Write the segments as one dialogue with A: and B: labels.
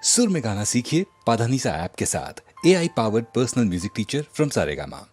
A: सुर में गाना सीखिए पाधानीसा ऐप के साथ। AI powered personal music teacher from Saregama.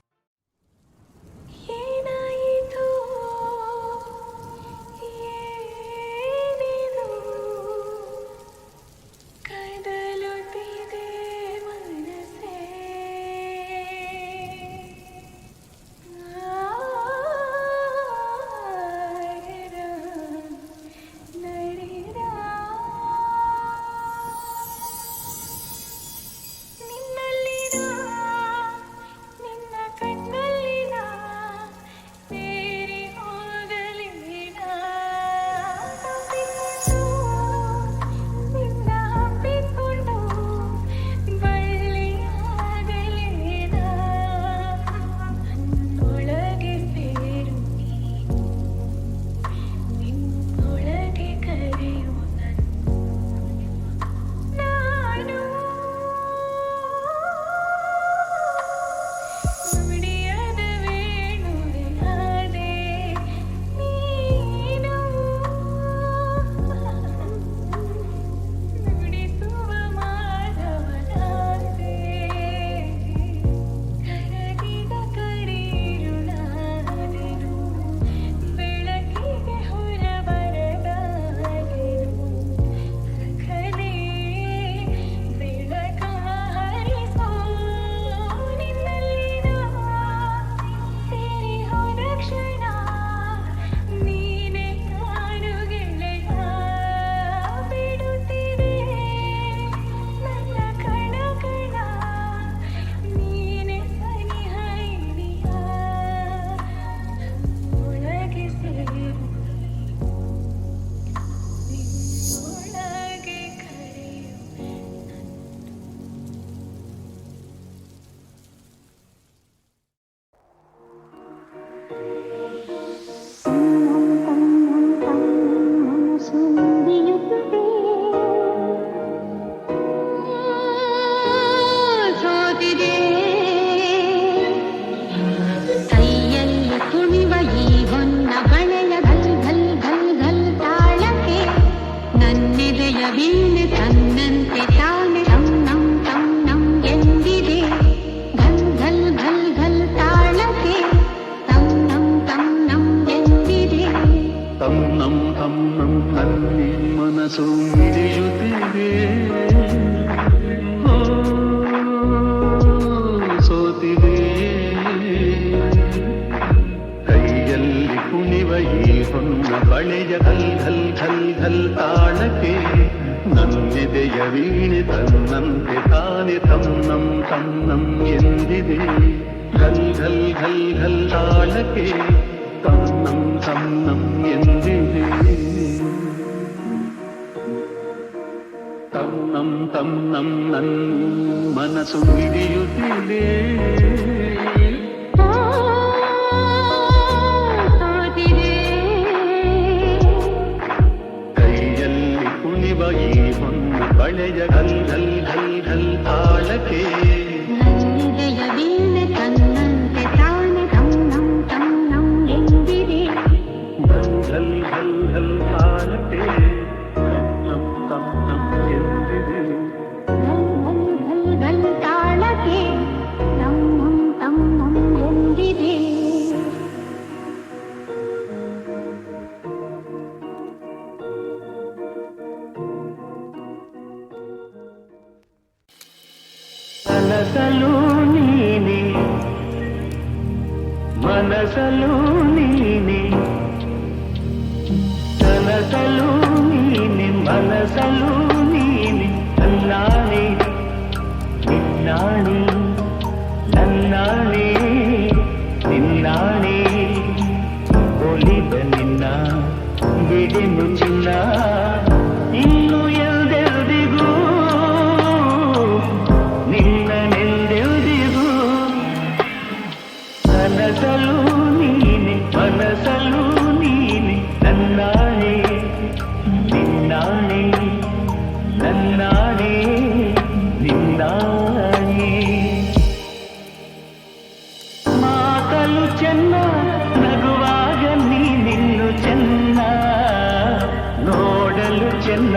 B: ಚೆನ್ನ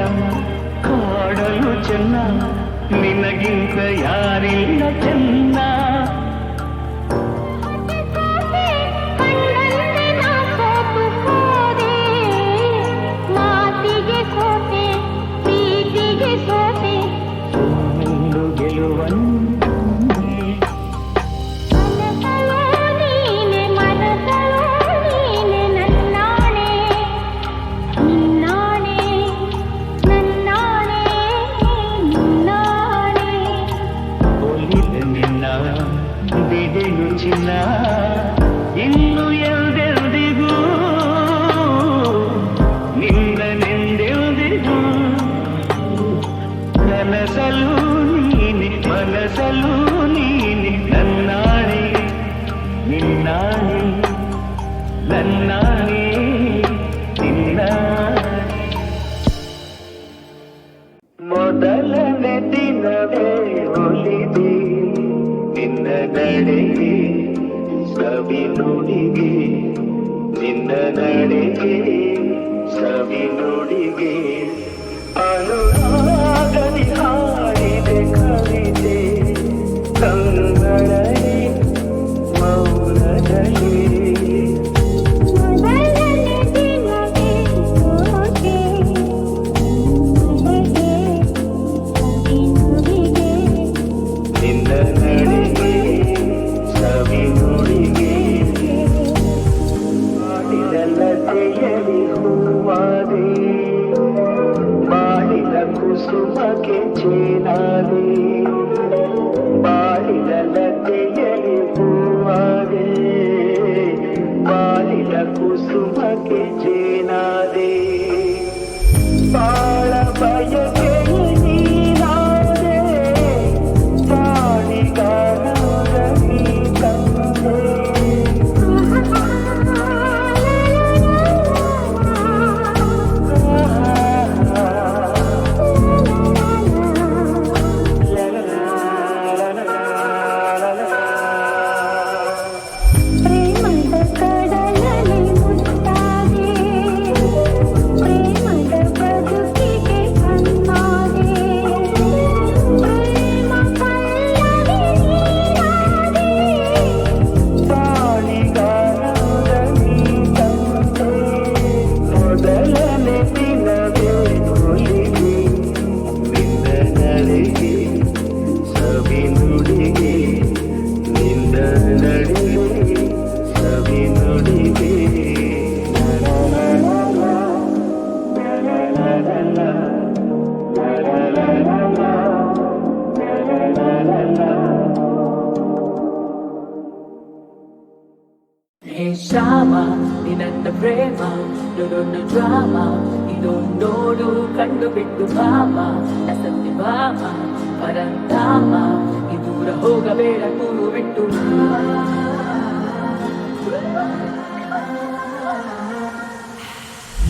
B: ಕಾಡಲು ಚೆನ್ನ ಚಿನ್ನ ನಿನಗಿಂತ ಯಾರಿಲ್ಲ ಚೆನ್ನ ಇನ್ನು ಎಲ್ದೆಲ್ದಿಗೂ ನಿನ್ನನೆಂದೆಲ್ದಿಗೂ ಕನಸಲು ನೀನೆ ಮನಸಲು ನೀನೆ ನನ್ನಾಣೆ ನಿನ್ನಾಣೆ ನನ್ನಾಣೆ ನಿನ್ನಾಣೆ ಮೊದಲನೇ ದಿನವೇ ಒಲಿದೆ ನಿನ್ನ ನಡೆಗೆ ಸವಿ ನುಡಿಗೆ ನಿನ್ನ ನಡೆಗೆ ಸವಿ ನುಡಿಗೆ ಅನುರಾಗದಿ ಹಾಡಿದೆ ಕವಿತೆ ಕನ್ನಡನೆ ಮೌನದಲ್ಲಿ ಕುಸುಮಕ್ಕೆ ಚೇನಾದೆ ಬಾಳಿದ ಲತೆಯಲಿ ಹೂವಾದೆ ಬಾಳಿದ ಕುಸುಮಕ್ಕೆ ಚೇನಾದೆ ಬಾಳ ಬಯಕೆ ನೀನಾದೆ ಬಾಳಿಗಾನದ ನೀ ತಂದೆ
C: ಶ್ಯಾಮ ನಿನ್ನ ಪ್ರೇಮ ದೊಡ್ಡ ಡ್ರಾಮ ಇದು ನೋಡು ಕಂಡು ಬಿಟ್ಟು ಭಾಮ ಸತ್ಯ ಭಾಮ ಪರಂಧಾಮ ಈ ದೂರ ಹೋಗಬೇಡ ಕೂರು ಬಿಟ್ಟು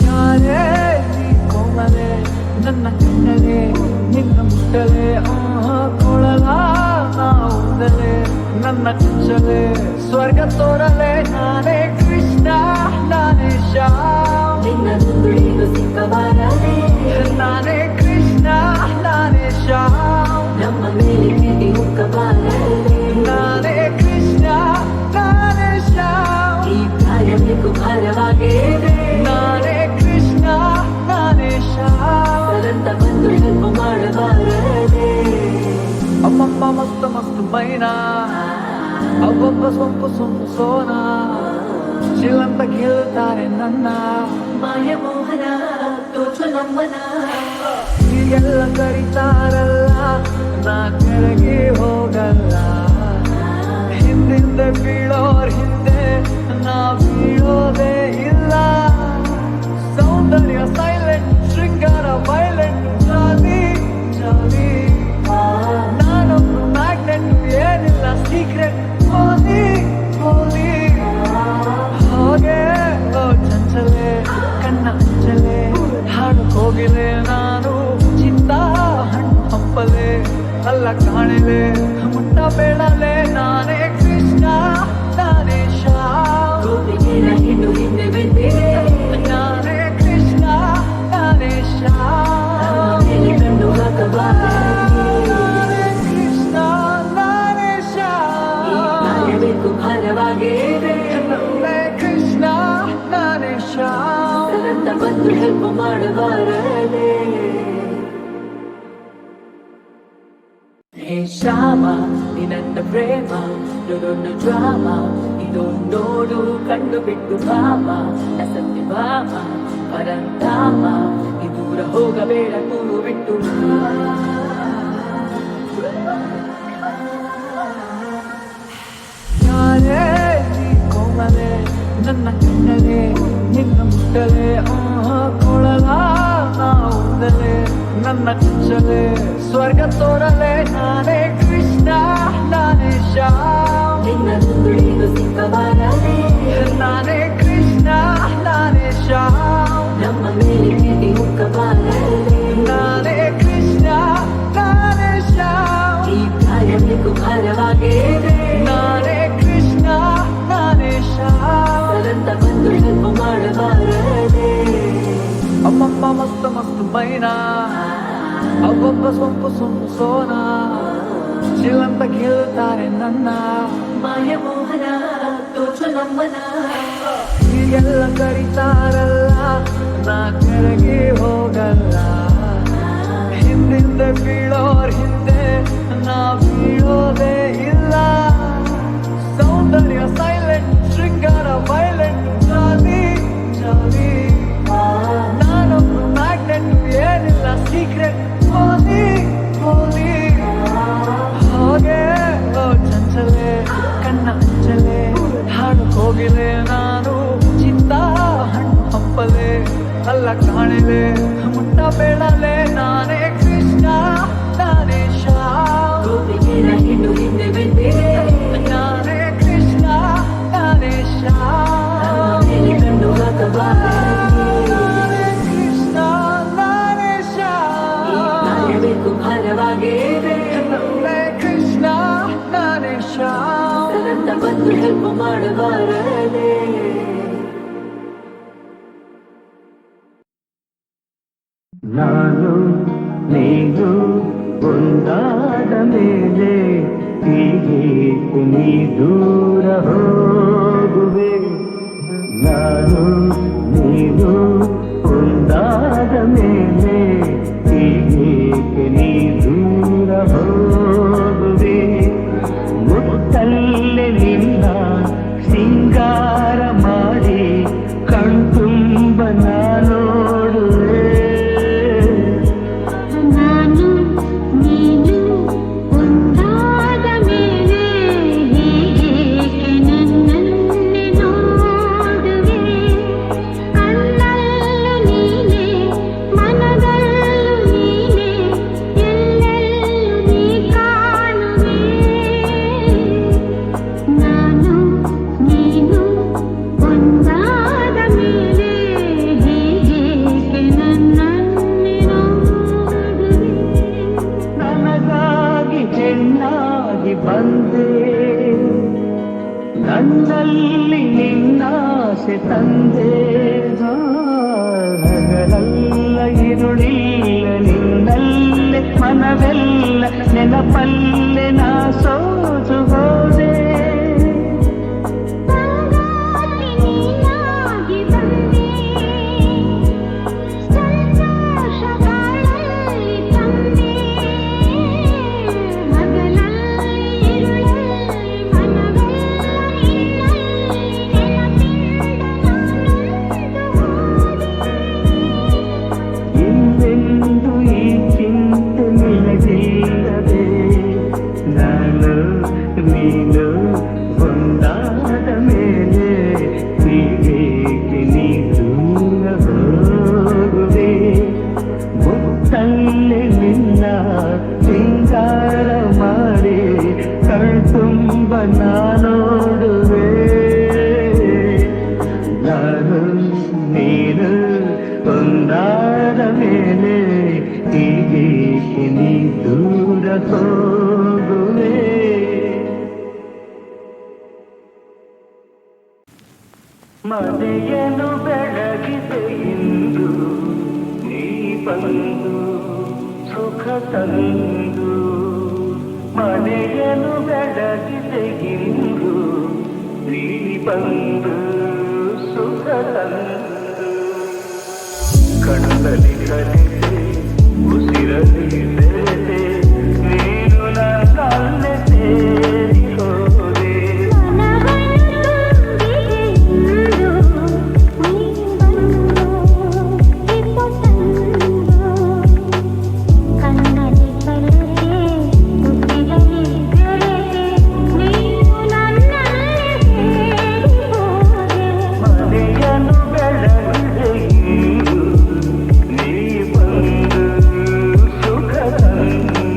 C: ಯಾರೇ ಕೋಮಲೆ ನನ್ನ ಕಣ್ಣಲೆ ನಿನ್ನ ಮುಟ್ಟಲೆ ಕೊಳಲ ನಾವುದಲೆ ನನ್ನ ಚುಚ್ಚಲೆ ಸ್ವರ್ಗ ತೋರಲೆ ನಾನೇ ಕೃಷ್ಣ ನಾನೇ ಶ್ಯಾಮ್ ನಿನ್ನ ನುಡಿದು ಸಿಕ್ಕಬಾರದೆ ನಾನೇ ಕೃಷ್ಣ ನಾನೇ ಶ್ಯಾಮ್ ನಮ್ಮ ಮೇಲೆ ಪ್ರೀತಿ ಹುಕ್ಕಬಾರದೆ ನಾನೇ ಕೃಷ್ಣ ನಾನೇ ಶ್ಯಾಮ್ ಈ ಕಾರ್ಯಕ್ಕೂ ಭಾರವಾಗಿದೆ ನಾನೇ ಕೃಷ್ಣ ನಾನೇ ಶ್ಯಾಮ್ ಸರಂತ ಬಂದು ಹೆಲ್ಪ್ ಮಾಡಬಾರದೆ ಅಮ್ಮಮ್ಮ ಮಸ್ತು ಮಸ್ತು ಮೈನಾ ಅಬ್ಬಬ್ಬ ಸೊಂಪು ಸೊಂಪು ಸೋನಾ ಚಿಲ್ಲಂತ ಕೇಳುತ್ತಾರೆ ನನ್ನ ಮಾಯ ಮೋಹನ ತೋಚು ನಮ್ಮನ ಹೀಗೆಲ್ಲ ಕರೀತಾರಲ್ಲ ನಾ ಕೆಳಗೆ ಹೋಗಲ್ಲ ಹಿಂದಿಂದ ಬೀಳೋರ್ ಹಿಂದೆ ನಾ ಬೀಳೋದೇ ಇಲ್ಲ ಸೌಂದರ್ಯ ಸೈಲೆಂಟ್ ಶೃಂಗಾರ ವೈಲೆಂಟ್ ಜಾಲಿ ಜಾಲಿ ನಾನೊಂದು ಮ್ಯಾಗ್ನೆಟ್ ಏನಿಲ್ಲ ಸೀಕ್ರೆಟ್ ಹೋಲಿ ಹೋಲಿ ಹಾಗೆ ಚಂಚಲೆ ಕಣ್ಣ ಹಂಚಲೆ ಹಾಡು ಹೋಗಿಲೆ ನಾನು ಚಿಂತ ಹಣ್ಣು ಹಂಪಲೆ ಅಲ್ಲ ಕಾಣಲೆ ಮುಟ್ಟ ಬೇಡಲೆ ನಾನೇ ಕೃಷ್ಣ ನಾನೇ ಶ್ಯಾಮ್ ಹಿಂಡು ಹಿಂದೆ ಬಿದ್ದಿದೆ ನಾನೇ ಕೃಷ್ಣ ನಾನೇ ಶ್ಯಾಮ್ ಕಂಡು ಹಾಕಬಾರದೆ ಬಂದು ಹೆಲ್ಪ್ ಮಾಡಬಾರದೆ ಹೇ ಶ್ಯಾಮ ನಿನ್ನ ಪ್ರೇಮ ದೊಡ್ಡ ಡ್ರಾಮ ಇದು ನೋಡು ಕಂಡು ಬಿಟ್ಟು ಭಾಮ ಸತ್ಯ ಭಾಮ ಪರಂಧಾಮ ಈ ದೂರ ಹೋಗಬೇಡ ಕೂರು ಬಿಟ್ಟು
B: ಯಾರೇ ನೀ ಕೋಮಲೆ ನನ್ನ ಕಣ್ಣಲೆ ನಿನ್ನ ಮುಟ್ಟಲೆ ಕೊಳಲ ನಾವುಂದಲೆ ನನ್ನ ಕುಚ್ಚಲೆ ಸ್ವರ್ಗ ತೋರಲೆ ನಾನೇ ಕೃಷ್ಣ ನಾನೇ ಶ್ಯಾಮ್
C: ನಿನ್ನ ನುಡಿದು ಸಿಕ್ಕಬಾರದೆ
B: ನಾನೇ ಕೃಷ್ಣ ನಾನೇ ಶ್ಯಾಮ್
C: ನಮ್ಮ ಮೇಲೆ ನೀತಿ ಹುಕ್ಕಬಾರದೆ
B: ನಾನೇ ಕೃಷ್ಣ ನಾನೇ ಶ್ಯಾಮ್
C: ಈ ಕಾರ್ಯಕ್ಕೂ ಭಾರವಾಗಿದೆ
B: ನಾನೇ ಕೃಷ್ಣ ನಾನೇ ಶ್ಯಾಮ್
C: ಸರಂತ ಬಂದು ಹೆಲ್ಪ್ ಮಾಡಬಾರದೆ
B: ಅಮ್ಮಮ್ಮ ಮಸ್ತ್ ಮಸ್ತ್ ಮೈನಾ ಅಬ್ಬಬ್ಬ ಸೊಂಪು ಸೊಂಪು ಸೋನಾ ಚಿಲ್ಲಂತ ಕೇಳುತ್ತಾರೆ ನನ್ನ
C: ಮಾಯ ಮೋಹನ ತೋಚು ನಮ್ಮನ
B: ಹೀಗೆಲ್ಲ ಕರೀತಾರಲ್ಲ ನಾ ಕೆಳಗೆ ಹೋಗಲ್ಲ ಹಿಂದಿಂದ ಬೀಳೋರ್ ಹಿಂದೆ ನಾ ಬೀಳೋದೇ ಇಲ್ಲ ಸೌಂದರ್ಯ ಸೈಲೆಂಟ್ ಶೃಂಗಾರ ವೈಲೆಂಟ್ ಜಾಲಿ ಜಾಲಿ ನಾನೊಂದು ಮ್ಯಾಗ್ನೆಟ್ ಏನಿಲ್ಲ ಸೀಕ್ರೆಟ್ ಹೋಲಿ ಹೋಲಿ ಹೋಗೆ ಓ ಚಂಚಲೆ ಕಣ್ಣ ಅಂಚಲೆ ಹಾಡು ಹೋಗಿಲೆ ನಾನು ಚಿತ್ತ ಹಣ್ಣು ಹಂಪಲೆ ಅಲ್ಲ ಕಾಣಿಲೆ ಮುಟ್ಟ ಬೇಡಲೆ ನಾನೇ ಕೃಷ್ಣ ನಾನೇ ಶ್ಯಾಮ್
C: ಗೋಪಿಗೆರ ಹಿಂಡು ಹಿಂದೆ ಬೆಂದಿದೆ
B: ನಾನೇ ಕೃಷ್ಣ ನಾನೇ ಶ್ಯಾಮ್
C: ಮೇಲೆ ಕಣ್ಣು ಹಾಕಬಾರದೆ
B: ನಾನೇ ಕೃಷ್ಣ ನಾನೇ
C: ಈ
B: ಶ್ಯಾಮ್
C: ಕಾರ್ಯಕ್ಕೂ ಭಾರವಾಗಿದೆ
B: ನಾನೇ ಕೃಷ್ಣ ನಾನೇ ಶ್ಯಾಮ್
C: ಸರಂತ ಬಂದು ಹೆಲ್ಪ್ ಮಾಡಬಾರದೆ
B: ನಾನು ನೀನು ಒಂದಾದ ಮೇಲೆ ಹೀಗೆ ನೀ ದೂರ ಹೋಗುವೆ ನಾನು ನೀನು ಒಂದಾದ ಮೇಲೆ ಹೀಗೆ ನೀ ದೂರ ಹೋಗುವೆ ಮುತ್ತಲ್ಲೇ ನಿನ್ನ ಸಿಂಗಾರ ಮಾಡಿ ಕಣ್ತುಂಬ ನೋಡುವೆ
D: ನಾನು ನೀನು ಒಂದಾದ ಮೇಲೆ ಹೀಗೇಕೆ ನನ್ನನ್ನೇ ನೋಡುವೆ ಕಣ್ಣಲ್ಲೂ ನೀನೆ ಮನದಲ್ಲೂ ನೀನೆ ಎಲ್ಲೆಲ್ಲೂ ನೀ ಕಾಣುವೆ ನಾನು ನೀನು ಒಂದಾದ ಮೇಲೆ ಹೀಗೇಕೆ ನನ್ನನ್ನೇ ನೋಡುವೆ
B: ನನಗಾಗಿ ಚೆನ್ನಾಗಿ ಬಂದೆ ನನ್ನಲ್ಲಿ ನಿನ್ನಾಸೆ ತಂದೆ ಹಗಲೆಲ್ಲ ಇರುಳಿಲ್ಲ ನಿನ್ನಲ್ಲೇ ಮನವೆಲ್ಲ ನೆನಪಲ್ಲೇ ನಾ ಸೋತು ಹೋದೆ
D: ಸಂಗಾತಿ ನೀನಾಗಿ ಬಂದೆ ಸಂತೋಷಗಳಲ್ಲಿ ತಂದೆ ಹಗಲಲ್ಲಿ ಇರುಳಲ್ಲಿ ಮನವೆಲ್ಲ ನಿನ್ನಲ್ಲಿ ನೆನಪಿಂದ ನಾನೊಂದು ಹೋದೆ
B: ಇನ್ನೆಂದು ಈ ಚಿಂತೆ ನಿನಗಿಲ್ಲದೆ ನಾನು ನೀನು ಒಂದಾದ ಮೇಲೆ ಹೀಗೇಕೆ ನೀ ದೂರ ಹೋಗುವೆ ಮುತ್ತಲ್ಲೇ ನಿನ್ನ ಸಿಂಗಾರ ಮಾಡಿ ಕಣ್ತುಂಬ ನೋಡುವೆ ನಾನು ನೀನು ಒಂದಾದ ಮೇಲೆ ಹೀಗೇಕೆ ನೀ ದೂರ ಹೋಗುವೆ ಮನೆಯನ್ನು ಬೆಳಗಿದೆ ಇಂದು ನೀ ಬಂದು ಸುಖ ತಂದು ಮನೆಯನ್ನು ಬೆಳಗಿದೆ ಇಂದು ನೀ ಬಂದು ಸುಖ ತಂದು
E: ಕಣ್ಣಲ್ಲಿ ಕಲಿತೆ ಉಸಿರಲ್ಲಿ ಬೆರೆತೆ ನೀನು ನನ್ನಲ್ಲೇ ಸೇರಿ ಹೋದೆ ಮನೆಯನ್ನು ಬೆಳಗಿದೆ ಇಂದು ನೀ ಬಂದು ಸುಖ ತಂದು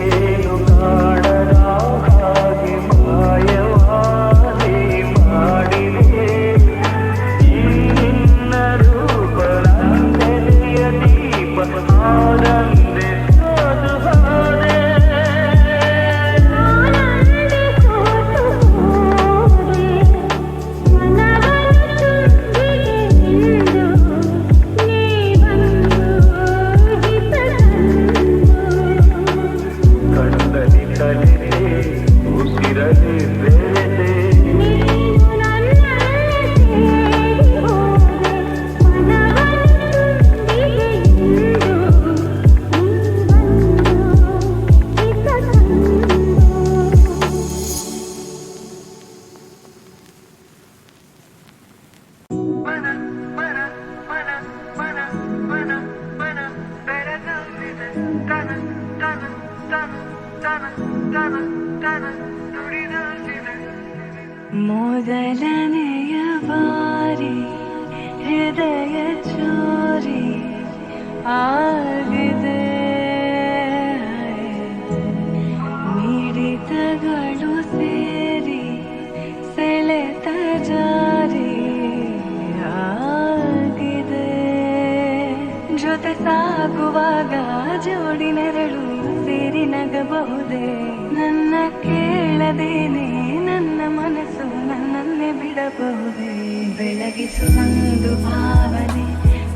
E: ಏನು ಕಾಣದ ಹಾಗೆ ಮಾಯವಾದಿ ಮಾಡಿದೆ ಈ ನಿನ್ನ ರೂಪ ನನ್ನೆದೆಯ ದೀಪ ಆನಂದೆ ಸೋದು ಹೋದೆ ಕಣ್ಣಲ್ಲಿ ಕಲಿತೆ ಉಸಿರಲ್ಲಿ ಬೆರೆತೆ
C: ಮೊದಲನೆಯ ಬಾರಿ ಹೃದಯ ಚೋರಿ ಆಗಿದೆ ಮಿಡಿತಗಳು ಸೇರಿ ಸೆಳೆತ ಜಾರಿ ಆಗಿದೆ ಜೊತೆ ಸಾಗುವಾಗ ಜೋಡಿ ನೆರಳು ಸೇರಿ ನಗಬಹುದೇ ನನ್ನ ಕೇಳದೇನೆ ನನ್ನ ಮನಸ್ಸು ನನ್ನನ್ನೇ ಬಿಡಬಹುದೇ ಬೆಳಗಿಸುವೊಂದು ಭಾವನೆ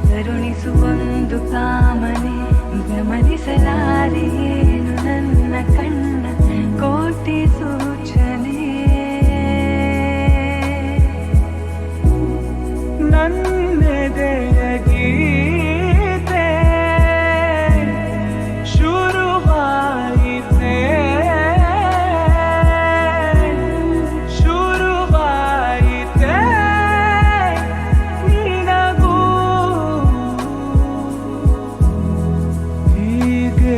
C: ಕರುಣಿಸುವೊಂದು ಕಾಮನೆ ಗಮನಿಸಲಾರೆ ಏನು ನನ್ನ ಕಣ್ಣ ಕೋಟಿ ಸೂಚನೆ
E: ನನ್ನೆದೆಯ ಗೀತೆ ಶುರುವಾಯಿತೆ ಶುರುವಾಯಿತೆ ನಿನಗೂ ಹೀಗೆ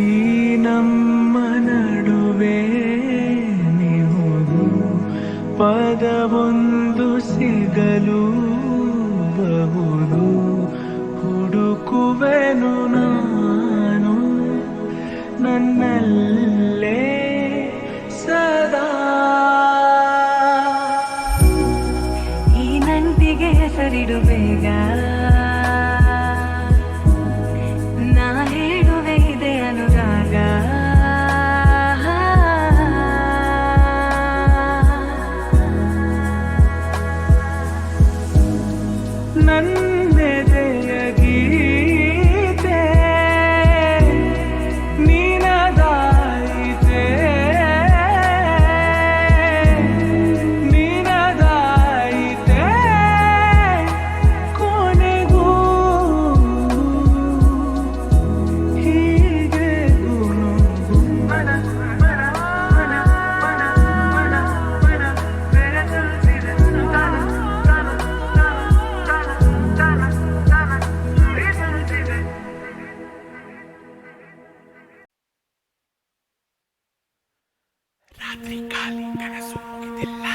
E: ಈ ನಮ್ಮ ನಡುವೆ ನೀವು ಪದವೊಂದು ಸಿಗಲು ಬಹುದು ಹುಡುಕುವೆನು ನಾನು ನನ್ನಲ್ಲೇ ಸದಾ
C: ಈ ನಂಟಿಗೆ ಹೆಸರಿಡು ಬೇಗ ನಾ ಹೇಳುವೆ ಇದೆ ಅನುರಾಗ
E: ನನ್ನೆದೆಯ ಗೀತೆ ನೀನದಾಯಿತೆ ನೀನದಾಯಿತೆ ಕೊನೆಗೂ ಹೀಗೆ ಗುನುಗು ರಾತ್ರಿ ಖಾಲಿ ಕನಸು ಮುಗಿದಿಲ್ಲ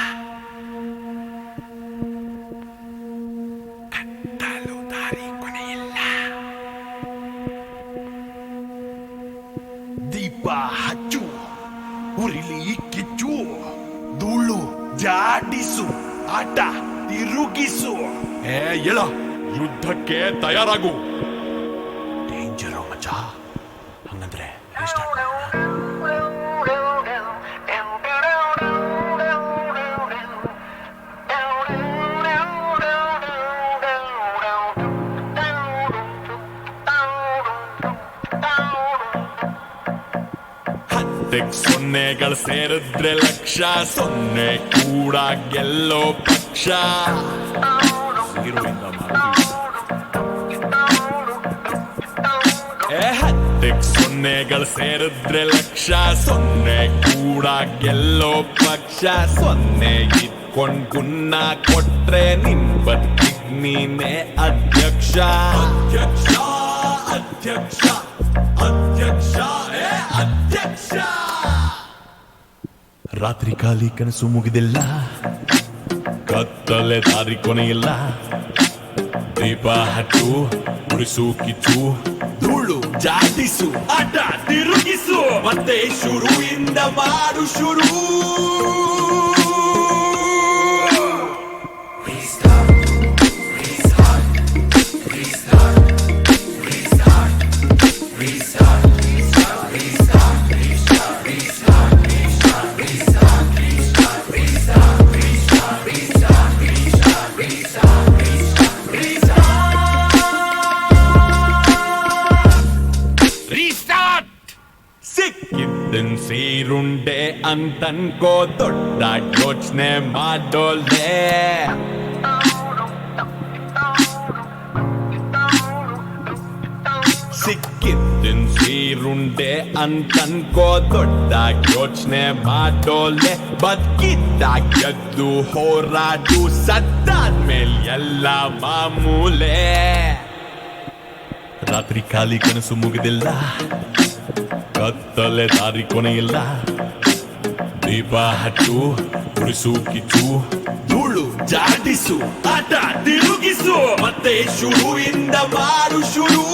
E: ಕತ್ತಲು ದಾರಿ ಕೊನೆಯಿಲ್ಲ ದೀಪ ಹಚ್ಚು ಉರಿಲಿ ಕಿಚ್ಚು ಧೂಳು ಜಾಡಿಸು ಆಟ ತಿರುಗಿಸು ಏ ಹೇಳೋ ಯುದ್ಧಕ್ಕೆ ತಯಾರಾಗು. ಡೇಂಜರು ಮಚ್ಚ. ಹಂಗಂದ್ರೆ restart ಮಾಡೋಣ. ಹತ್ತೆಗ್ ಸೊನ್ನೆಗಳು ಸೇರಿದ್ರೆ ಲಕ್ಷ, ಸೊನ್ನೆ ಕೂಡ ಗೆಲ್ಲೋ ಪಕ್ಷ. ಹೀರೋಯಿಂದ ಹತ್ತೆಗ್ ಸೊನ್ನೆಗಳು ಸೇರಿದ್ರೆ ಲಕ್ಷ, ಸೊನ್ನೆ ಕೂಡ ಗೆಲ್ಲೋ ಪಕ್ಷ. ಸೊನ್ನೆ ಇಟ್ಕೊಂಡ್ ಗುನ್ನ ಕೊಟ್ರೆ ನಿನ್ ಬದುಕಿಗ್ ನೀನೇ ಅಧ್ಯಕ್ಷ. ಅಧ್ಯಕ್ಷ ಅಧ್ಯಕ್ಷ ಅಧ್ಯಕ್ಷ ಅಧ್ಯಕ್ಷ. ರಾತ್ರಿ ಖಾಲಿ ಕನಸು ಮುಗಿದಿಲ್ಲ, ಕತ್ತಲೆ ದಾರಿ ಕೊನೆಯಿಲ್ಲ. ದೀಪ ಹಚ್ಚು, ಉರಿಸು ಕಿಚ್ಚು, ಧೂಳು ಜಾಟಿಸು, ಆಟ ತಿರುಗಿಸು, ಮತ್ತೆ ಶುರುವಿಂದ ಮಾಡು ಶುರು. ಸಿಕ್ಕಿದ್ದನ್ ಸೀರುಂಡೆ ಅಂತನ್ಕೋ, ದೊಡ್ಡ ಯೋಚನೆ ಮಾಡೋಲೆ. ಸಿಕ್ಕಿದ್ದನ್ ಸೀರುಂಡೆ ಅಂತನ್ಕೋ, ದೊಡ್ಡ ಯೋಚನೆ ಮಾಡೋಲೆ. ಬದುಕಿದ್ದಾಗ ಎದ್ದು ಹೋರಾಟು, ಸತ್ತಾದ್ಮೇಲೆ ಎಲ್ಲ ಮಾಮೂಲೆ. ರಾತ್ರಿ ಖಾಲಿ ಕನಸು ಮುಗಿದಿಲ್ಲ, ಕತ್ತಲೆ ದಾರಿ ಕೊನೆಯಿಲ್ಲ. ದೀಪ ಹಚ್ಚು, ಉರಿಸು ಕಿಚ್ಚು, ಧೂಳು ಜಾಟಿಸು, ಆಟ ತಿರುಗಿಸು, ಮತ್ತೆ ಶುರುವಿಂದ ಮಾಡು ಶುರು.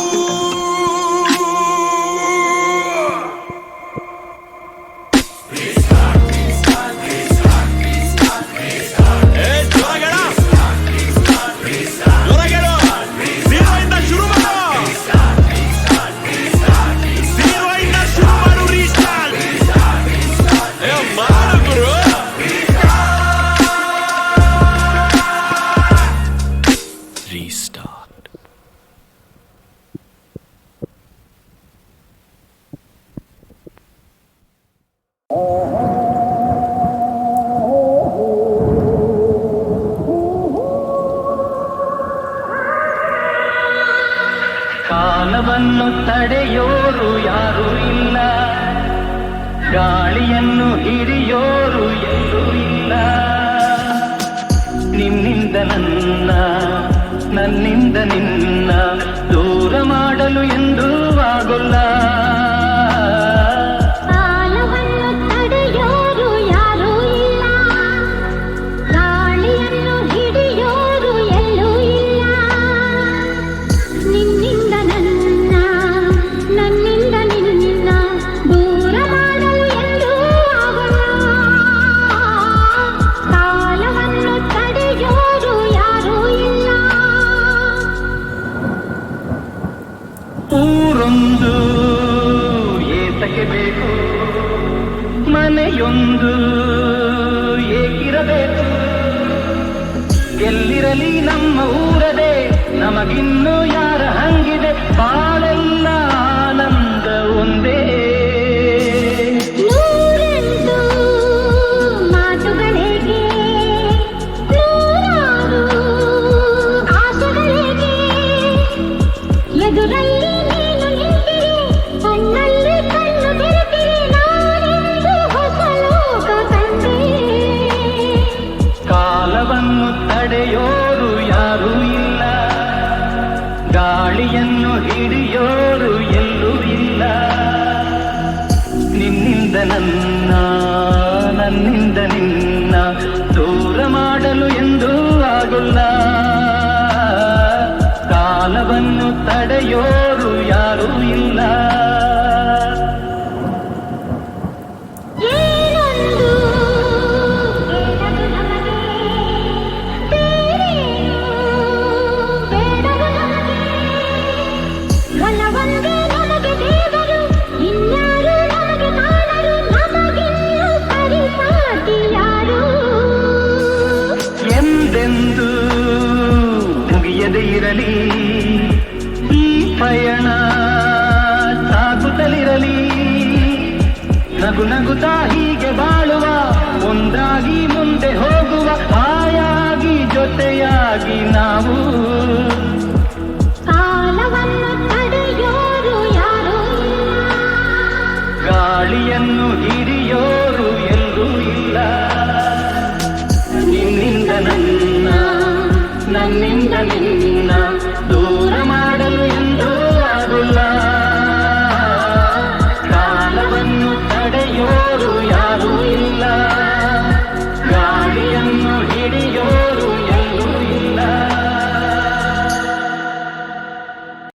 B: ಕಾಲವನ್ನು ತಡೆಯೋರು ಯಾರೂ ಇಲ್ಲ, ಗಾಳಿಯನ್ನು ಹಿಡಿಯೋರು ಎಲ್ಲೂ ಇಲ್ಲ. ನಿನ್ನಿಂದ ನನ್ನ, ನನ್ನಿಂದ ನಿನ್ನ ದೂರ ಮಾಡಲು ಎಂದೂ ಆಗೋಲ್ಲ.
D: ಕಾಲವನ್ನು ತಡೆಯೋರು ಯಾರೂ ಇಲ್ಲ, ಗಾಳಿಯನ್ನು ಹಿಡಿಯೋರು ಎಲ್ಲೂ ಇಲ್ಲ. ನಿನ್ನಿಂದ ನನ್ನ, ನನ್ನಿಂದ ನಿನ್ನ ದೂರ ಮಾಡಲು ಎಂದೂ ಆಗೋಲ್ಲ. ಕಾಲವನ್ನು ತಡೆಯೋರು ಯಾರೂ ಇಲ್ಲ.
B: ಊರೊಂದು ಏತಕ್ಕೆ ಬೇಕು, ಮನೆಯೊಂದು ಏಕಿರಬೇಕು. ಎಲ್ಲಿರಲಿ ನಮ್ಮ ಊರದೇ, ನಮಗಿನ್ನು ಯಾರ ಹಂಗಿದೆ. ಬಾಳೆಲ್ಲ ಆನಂದ ಒಂದೇ.
D: ನೂರೆಂಟು ಮಾತುಗಳಿಗೆ, ನೂರಾರು ಆಸೆಗಳಿಗೆ. ಎದುರಲ್ಲಿ ನೀನು ನಿಂತಿರಿ, ಕಣ್ಣಲ್ಲಿ ಕಣ್ಣು ಬೆರೆತಿರಿ. ನಾನೆಂದು ಹೊಸ ಲೋಕ ಕಂಡೆ.
B: ಕಾಲವನ್ನು ತಡೆಯೋರು ಯಾರೂ ಇಲ್ಲ, ಗಾಳಿಯನ್ನು ಹಿಡಿಯೋರು ಎಲ್ಲೂ ಇಲ್ಲ. ನಿನ್ನಿಂದ ನನ್ನ, ನನ್ನಿಂದ ನಿನ್ನ ದೂರ ಮಾಡಲು ಎಂದೂ ಆಗೋಲ್ಲ. ಕಾಲವನ್ನು ತಡೆಯೋರು ಯಾರೂ ಇಲ್ಲ.
D: ಏನೊಂದು ಏನದು ನಮಗೆ ಬೇರೇನು ಬೇಡ
B: ನಗುತ್ತಾ ಹೀಗೆ ಬಾಳುವ, ಒಂದಾಗಿ ಮುಂದೆ ಹೋಗುವ, ಹಾಯಾಗಿ ಜೊತೆಯಾಗಿ ನಾವು.
D: ಕಾಲವನ್ನು ತಡೆಯೋರು ಯಾರೂ ಇಲ್ಲ,
B: ಗಾಳಿಯನ್ನು ಹಿಡಿಯೋರು ಎಲ್ಲೂ ಇಲ್ಲ. ನಿನ್ನಿಂದ ನನ್ನ, ನನ್ನಿಂದ ನಿನ್ನ ದೂರ ಮಾಡಲು ಎಂದೂ ಆಗುಲ್ಲ. ಕಾಲವನ್ನು ತಡೆಯೋರು